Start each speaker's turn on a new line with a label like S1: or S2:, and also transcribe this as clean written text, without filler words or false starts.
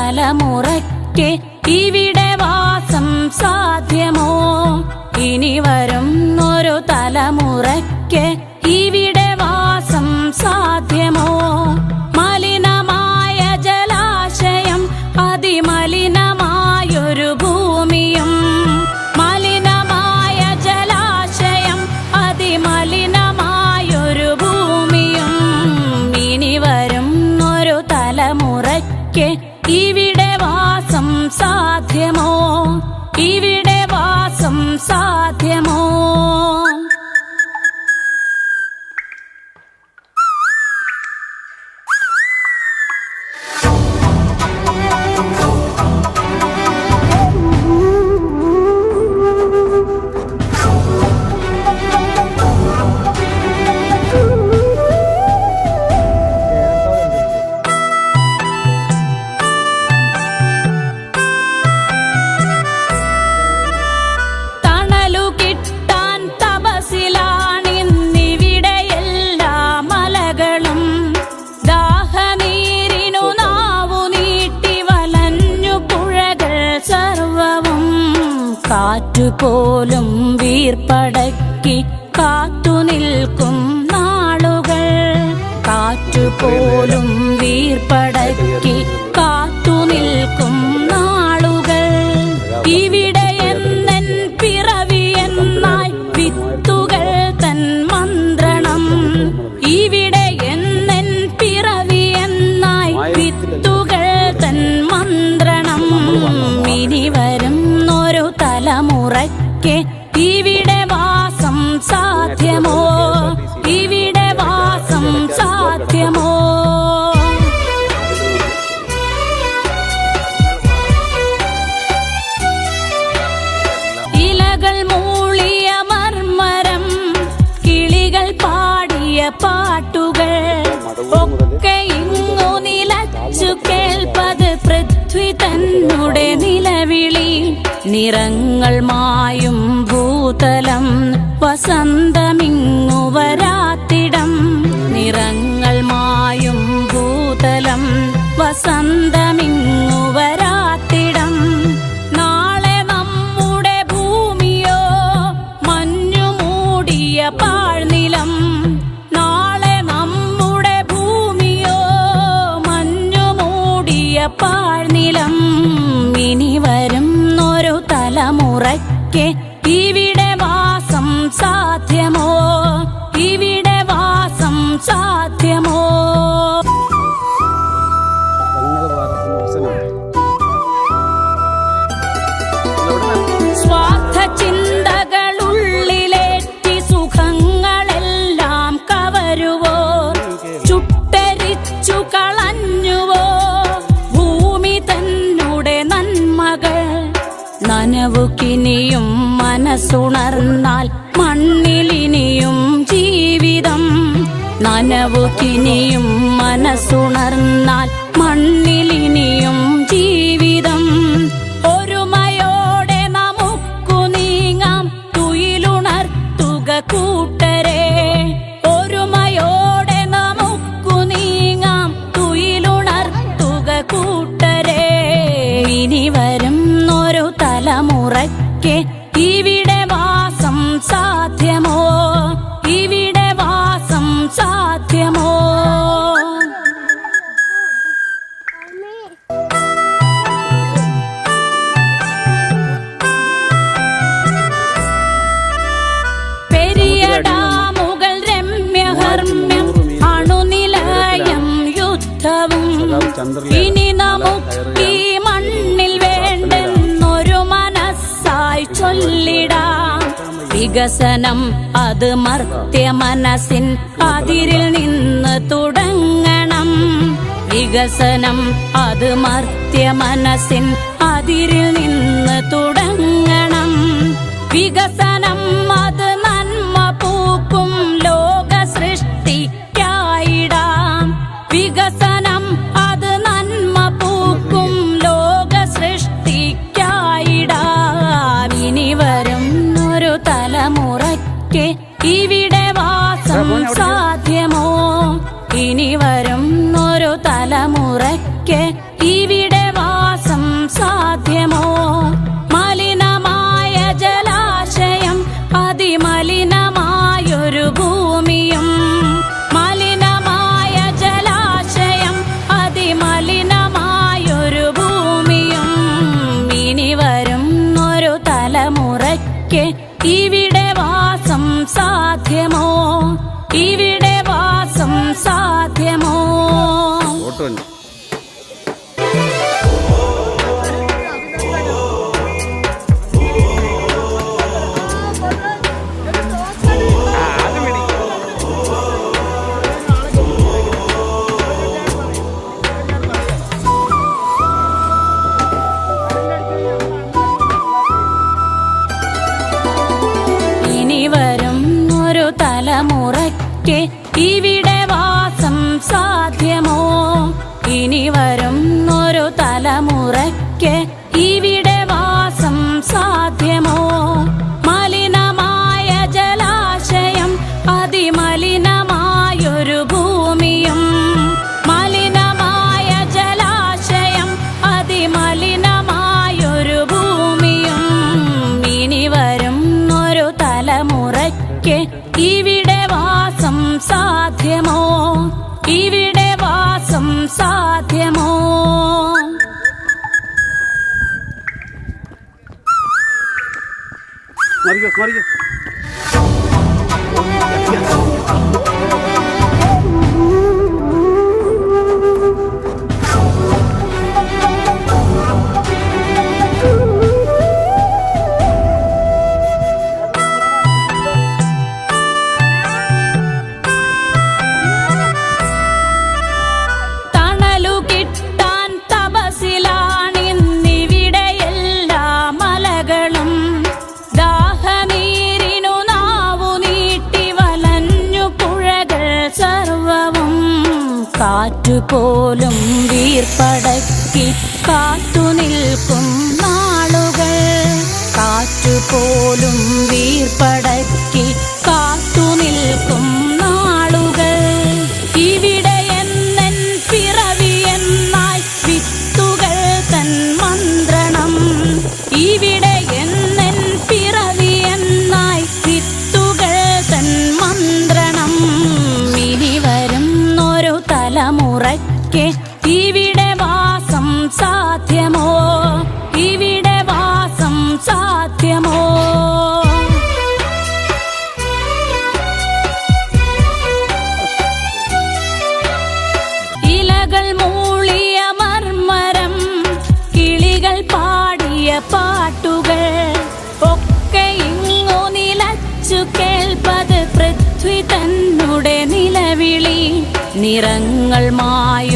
S1: തലമുറയ്ക്ക് ഇവിടെ വാസം സാധ്യമോ? ഇനി വരുന്നൊരു തലമുറയ്ക്ക് ഇവിടെ വാസം സാധ്യമോ? മലിനമായ ജലാശയം, അതിമലിനമായൊരു ഭൂമിയും, മലിനമായ ജലാശയം, അതിമലിനമായൊരു ഭൂമിയും. ഇനി വരുന്നൊരു തലമുറയ്ക്ക് ഇവിടെ വാസം സാധ്യമോ? ഇവിടെ വാസം സാധ്യമോ? കാറ്റുപോലും വീർപ്പടക്കി കാത്തുനിൽക്കും നാളുകൾ, കാറ്റുപോലും വീർപ്പടക്കി കാത്തുനിൽക്കും നാളുകൾ. ഇവിടെ എന്നൻ പിറവി എന്നായി വിത്തുകൾ തൻ മന്ത്രണം, ഇവിടെ എന്നൻ പിറവി എന്നായി വിത്തുകൾ തൻ മന്ത്രണം. ഇനി വരുന്നൊരു തലമുറയ്ക്ക് ഇവിടെ വാസം സാധ്യമോ? ഇവിടെ വാസം സാധ്യമോ? ഇലകൾ മൂളിയ മർമരം, കിളികൾ പാടിയ പാട്ടുകൾ ഒക്കെ ഇങ്ങു നിലച്ചു കേൾപ്പത് പൃഥ്വി തന്നെ നിലവിളി. നിറങ്ങൾ മായും ഭൂതലം, വസന്തമിങ്ങു വരാത്തിടം. നിറങ്ങൾ മായും ഭൂതലം, വസന്തമിങ്ങു വരാത്തിടം. നാളെ നമ്മുടെ ഭൂമിയോ മഞ്ഞു മൂടിയ പാഴ്നിലം, നാളെ നമ്മുടെ ഭൂമിയോ മഞ്ഞു മൂടിയ പാഴ്നിലം. ഇനി വരുന്നൊരു തലമുറയ്ക്ക് ഇവിടെ വാസം സാധ്യമോ? ഇവിടെ വാസം സാധ്യമോ? സ്വാർത്ഥ ചിന്തകളുള്ളിലേറ്റി സുഖങ്ങളെല്ലാം കവരുവോ? ചുട്ടരിച്ചു കളഞ്ഞുവോ ഭൂമി തന്നെ നന്മകൾ? നനവുകിനിയും മനസ്സുണർന്നാൽ മണ്ണിലിനിയും ജീവിതം. നനവുകിനിയും മനസ്സുണർന്നാൽ മണ്ണിലിനിയും ജീവിതം. ഒരുമയോടെ നമുക്കു നീങ്ങാം, തുയിലുണർത്തുക കൂട്ടരെ. ഒരുമയോടെ നമുക്കു നീങ്ങാം, തുയിലുണർത്തുക കൂട്ടരെ. ഇനി വരുന്നൊരു തലമുറയ്ക്ക് ഇവിടെ വാസം സാധ്യമോ? ഇവിടെ വാസം സാധ്യമോ? പെരിയ ഡാമുകൾ രമ്യഹർമ്മ്യം, അണുനിലയം യുദ്ധവും. ഇനി നമുക്കീ മണ്ണിൽ വേണ്ടെന്നൊരു മനസ്സായി ചൊല്ലിടാം. വികസനം അത് മർത്യ മനസ്സിൻ അതിരിൽ നിന്ന് തുടങ്ങണം. വികസനം അത് മർത്യ മനസ്സിൻ അതിരിൽ നിന്ന് തുടങ്ങണം. വികസനം അത് നന്മ പൂക്കും ലോക സൃഷ്ടിക്കായിടാം. വികസനം അത് നന്മ പൂക്കും ലോക സൃഷ്ടിക്കായിടാം. ഇനി വരുന്നൊരു തലമുറയ്ക്ക് ഇവിടെ വാസം സാധ്യമോ? ഇനി വരുന്നൊരു തലമുറയ്ക്ക് ഇവിടെ തലമുറയ്ക്ക് ഇവിടെ വാസം സാധ്യമോ? ഇവിടെ വാസം സാധ്യമോ? തലമുറയ്ക്ക് ഇവിടെ വാസം സാധ്യമോ? ഇനി വരും ഒരു തലമുറയ്ക്ക് ഇവിടെ വാസം സാധ്യമോ? മലിനമായ ജലാശയം, അതിമലിനമായൊരു ഭൂമിയും, മലിനമായ ജലാശയം, അതിമലിനമായൊരു ഭൂമിയും. ഇനി വരും ഒരു തലമുറയ്ക്ക് ഇവിടെ വാസം സാധ്യമോ? ഇവിടെ വാസം സാധ്യമോ? കാറ്റുപോലും വീർപ്പടക്കി കാത്തുനിൽക്കും നാളുകൾ, കാറ്റുപോലും വീർപ്പടക്കി കാത്തുനിൽക്കും നാളുകൾ. ഇവിടെ എന്നെൻ പിറവി എന്നായി വിത്തുകൾ തൻ മന്ത്രണം, ഇവിടെ എന്നെൻ പിറവി എന്നായി വിത്തുകൾ തൻ മന്ത്രണം. ഇനി വരും തലമുറയ്ക്ക് ഇവിടെ വാസം സാധ്യമോ? ഇവിടെ വാസം സാധ്യമോ? ഇലകൾ മൂളിയ മർമരം, കിളികൾ പാടിയ പാട്ടുകൾ ഒക്കെ ഇങ്ങു നിലച്ചു കേൾപ്പത് പൃഥ്വി തന്നുടെ നിലവിളി. നിറങ്ങൾ മായ